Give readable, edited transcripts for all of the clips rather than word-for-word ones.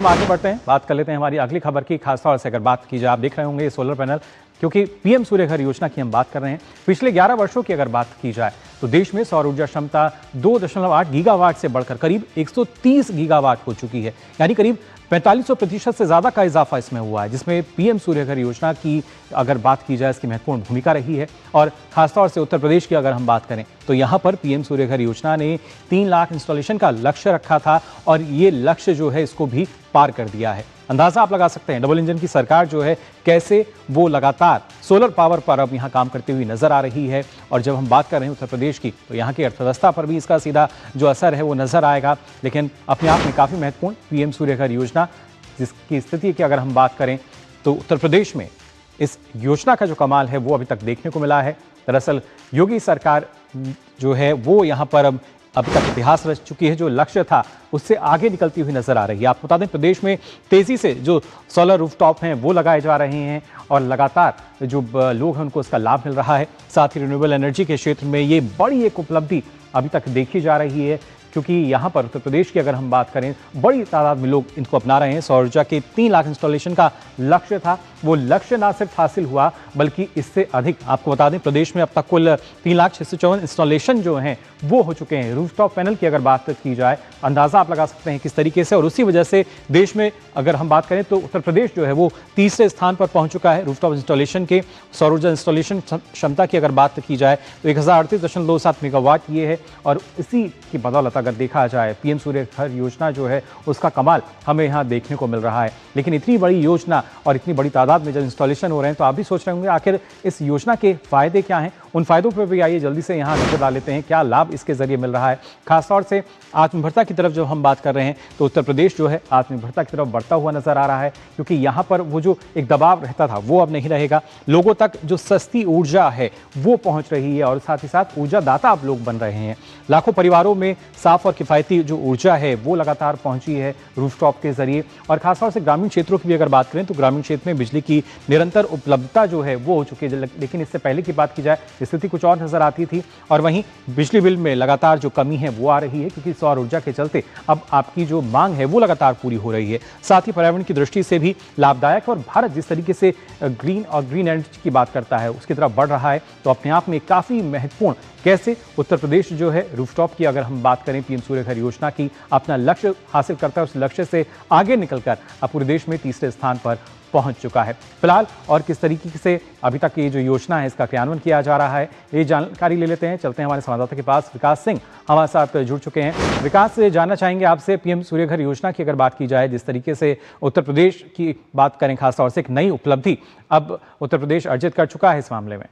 हम आगे बढ़ते हैं, बात कर लेते हैं हमारी अगली खबर की। खासतौर से अगर बात की जाए, आप देख रहे होंगे ये सोलर पैनल, क्योंकि पीएम सूर्य घर योजना की हम बात कर रहे हैं। पिछले 11 वर्षों की अगर बात की जाए तो देश में सौर ऊर्जा क्षमता 2.8 गीगावाट से बढ़कर करीब 130 गीगावाट हो चुकी है, यानी करीब 4500% से ज्यादा का इजाफा इसमें हुआ है, जिसमें पीएम सूर्य घर योजना की अगर बात की जाए इसकी महत्वपूर्ण भूमिका रही है। और खासतौर से उत्तर प्रदेश की अगर हम बात करें तो यहाँ पर पीएम सूर्य घर योजना ने 3 लाख इंस्टॉलेशन का लक्ष्य रखा था और ये लक्ष्य जो है इसको भी पार कर दिया है। अंदाजा आप लगा सकते हैं डबल इंजन की सरकार जो है कैसे वो लगातार सोलर पावर पर अब यहाँ काम करती हुई नजर आ रही है। और जब हम बात कर रहे हैं उत्तर प्रदेश की तो यहाँ की अर्थव्यवस्था पर भी इसका सीधा जो असर है वो नजर आएगा। लेकिन अपने आप में काफी महत्वपूर्ण पीएम सूर्य घर योजना, जिसकी स्थिति की अगर हम बात करें तो उत्तर प्रदेश में इस योजना का जो कमाल है वो अभी तक देखने को मिला है। दरअसल योगी सरकार जो है वो यहाँ पर अब अभी तक इतिहास रच चुकी है, जो लक्ष्य था उससे आगे निकलती हुई नजर आ रही है। आपको बता दें प्रदेश में तेजी से जो सोलर रूफटॉप हैं वो लगाए जा रहे हैं और लगातार जो लोग हैं उनको इसका लाभ मिल रहा है। साथ ही रिन्यूएबल एनर्जी के क्षेत्र में ये बड़ी एक उपलब्धि अभी तक देखी जा रही है, क्योंकि यहाँ पर उत्तर प्रदेश की अगर हम बात करें बड़ी तादाद में लोग इनको अपना रहे हैं। सौर ऊर्जा के 3 लाख इंस्टॉलेशन का लक्ष्य था, वो लक्ष्य ना सिर्फ हासिल हुआ बल्कि इससे अधिक। आपको बता दें प्रदेश में अब तक कुल 3,654,000 इंस्टॉलेशन जो हैं वो हो चुके हैं। रूफटॉप पैनल की अगर बात की जाए, अंदाजा आप लगा सकते हैं किस तरीके से, और उसी वजह से देश में अगर हम बात करें तो उत्तर प्रदेश जो है वो तीसरे स्थान पर पहुंच चुका है रूफटॉप इंस्टॉलेशन के। सौर ऊर्जा इंस्टॉलेशन क्षमता की अगर बात की जाए तो 1038.27 मेगावाट ये है। और इसी की बदौलत अगर देखा जाए पीएम सूर्य घर योजना जो है उसका कमाल हमें यहाँ देखने को मिल रहा है। लेकिन इतनी बड़ी योजना और इतनी बड़ी तादाद में जब इंस्टॉलेशन हो रहे हैं तो आप भी सोच रहे होंगे आखिर इस योजना के फायदे क्या हैं। उन फायदों पर भी आइए जल्दी से यहाँ नजर डाल लेते हैं, क्या लाभ इसके जरिए मिल रहा है। खासतौर से आत्मनिर्भरता की तरफ जब हम बात कर रहे हैं तो उत्तर प्रदेश जो है आत्मनिर्भरता की तरफ बढ़ता हुआ नजर आ रहा है, क्योंकि यहाँ पर वो जो एक दबाव रहता था वो अब नहीं रहेगा। लोगों तक जो सस्ती ऊर्जा है वो पहुंच रही है और साथ ही साथ ऊर्जा दाता अब लोग बन रहे हैं। लाखों परिवारों में साफ और किफायती जो ऊर्जा है वो लगातार पहुंची है रूफटॉप के जरिए। और खासतौर से ग्रामीण क्षेत्रों की भी अगर बात करें तो ग्रामीण क्षेत्र में बिजली की निरंतर उपलब्धता जो है वो हो चुकी है। लेकिन इससे पहले की बात की जाए स्थिति कुछ और नजर आती थी। और वहीं बिजली बिल में लगातार जो कमी है वो आ रही है, क्योंकि सौर ऊर्जा के चलते अब आपकी जो मांग है वो लगातार पूरी हो रही है। साथ ही पर्यावरण की दृष्टि से भी लाभदायक, और भारत जिस तरीके से ग्रीन एनर्जी की बात करता है उसकी तरफ बढ़ रहा है, तो अपने आप में काफी महत्वपूर्ण कैसे उत्तर प्रदेश जो है रूफटॉप की अगर हम बात करें पीएम सूर्य घर योजना की अपना लक्ष्य हासिल करता है, उस लक्ष्य से आगे निकलकर अब पूरे देश में तीसरे स्थान पर पहुंच चुका है। फिलहाल और किस तरीके से अभी तक ये जो योजना है इसका क्रियान्वयन किया जा रहा है ये जानकारी ले लेते हैं। चलते हैं हमारे संवाददाता के पास, विकास सिंह हमारे साथ जुड़ चुके हैं। विकास से जानना चाहेंगे आपसे पीएम सूर्य घर योजना की अगर बात की जाए, जिस तरीके से उत्तर प्रदेश की बात करें खासतौर से एक नई उपलब्धि अब उत्तर प्रदेश अर्जित कर चुका है इस मामले में।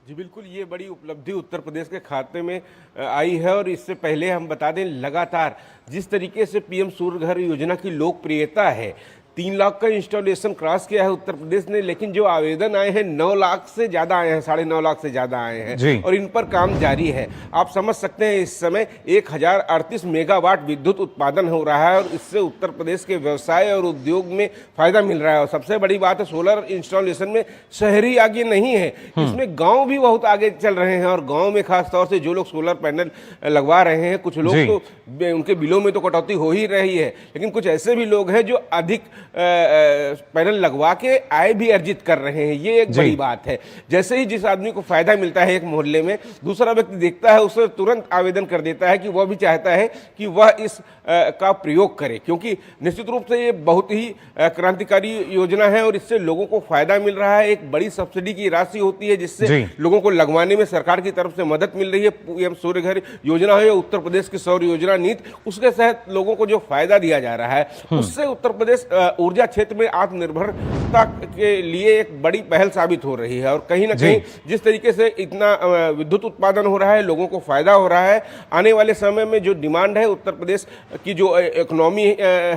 जी बिल्कुल, ये बड़ी उपलब्धि उत्तर प्रदेश के खाते में आई है। और इससे पहले हम बता दें लगातार जिस तरीके से पीएम सूर्य घर योजना की लोकप्रियता है, 3 लाख का इंस्टॉलेशन क्रॉस किया है उत्तर प्रदेश ने, लेकिन जो आवेदन आए हैं 9 लाख से ज़्यादा आए हैं, 9.5 लाख से ज़्यादा आए हैं और इन पर काम जारी है। आप समझ सकते हैं इस समय 1038 मेगावाट विद्युत उत्पादन हो रहा है और इससे उत्तर प्रदेश के व्यवसाय और उद्योग में फायदा मिल रहा है। और सबसे बड़ी बात है सोलर इंस्टॉलेशन में शहरी आगे नहीं है, इसमें गाँव भी बहुत आगे चल रहे हैं। और गाँव में खासतौर से जो लोग सोलर पैनल लगवा रहे हैं, कुछ लोग तो उनके बिलों में तो कटौती हो ही रही है, लेकिन कुछ ऐसे भी लोग हैं जो अधिक पैनल लगवा के आय भी अर्जित कर रहे हैं। ये एक बड़ी बात है। जैसे ही जिस आदमी को फायदा मिलता है एक मोहल्ले में, दूसरा व्यक्ति देखता है उसे तुरंत आवेदन कर देता है कि वह भी चाहता है कि वह इस का प्रयोग करे, क्योंकि निश्चित रूप से ये बहुत ही क्रांतिकारी योजना है और इससे लोगों को फायदा मिल रहा है। एक बड़ी सब्सिडी की राशि होती है जिससे लोगों को लगवाने में सरकार की तरफ से मदद मिल रही है। पीएम सूर्य घर योजना है, उत्तर प्रदेश की सौर योजना नीति, उसके तहत लोगों को जो फायदा दिया जा रहा है उससे उत्तर प्रदेश ऊर्जा क्षेत्र में आत्मनिर्भरता के लिए एक बड़ी पहल साबित हो रही है। और कहीं ना कहीं जिस तरीके से इतना विद्युत उत्पादन हो रहा है, लोगों को फायदा हो रहा है, आने वाले समय में जो डिमांड है उत्तर प्रदेश की जो इकोनॉमी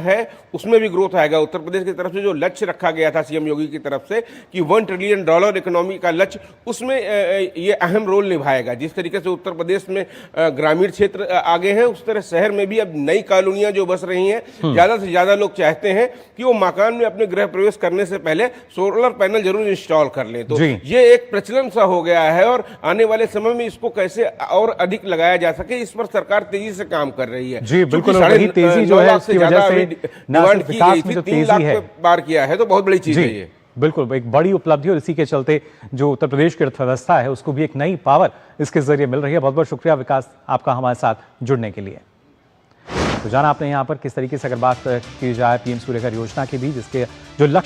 है उसमें भी ग्रोथ आएगा। उत्तर प्रदेश की तरफ से जो लक्ष्य रखा गया था सीएम योगी की तरफ से कि $1 ट्रिलियन इकोनॉमी का लक्ष्य, उसमें ये अहम रोल निभाएगा। जिस तरीके से उत्तर प्रदेश में ग्रामीण क्षेत्र आगे हैं, उस तरह शहर में भी अब नई कॉलोनियां जो बस रही हैं, ज्यादा से ज्यादा लोग चाहते हैं कि वो मकान में अपने गृह प्रवेश करने से पहले सोलर पैनल जरूर इंस्टॉल कर लें। तो जी। ये एक प्रचलन सा हो गया है और आने वाले समय में इसको कैसे और अधिक लगाया जा सके इस पर सरकार तेजी से काम कर रही है। जी बिल्कुल, क्योंकि वही तेजी जो 9 है लाख उसकी वजह ज्यादा से न डिमांड सिर्फ की विकास गई में थी, जो 3 तेजी लाख है, पे पार किया है, तो बहुत बड़ी चीज है ये। बिल्कुल एक बड़ी उपलब्धि और इसी के चलते जो उत्तर प्रदेश की अर्थव्यवस्था है उसको भी एक नई पावर इसके जरिए मिल रही है। बहुत बहुत शुक्रिया विकास आपका हमारे साथ जुड़ने के लिए। तो जाना आपने यहाँ पर किस तरीके से अगर बात की जाए पीएम सूर्यघर योजना की भी, जिसके जो लक्ष्य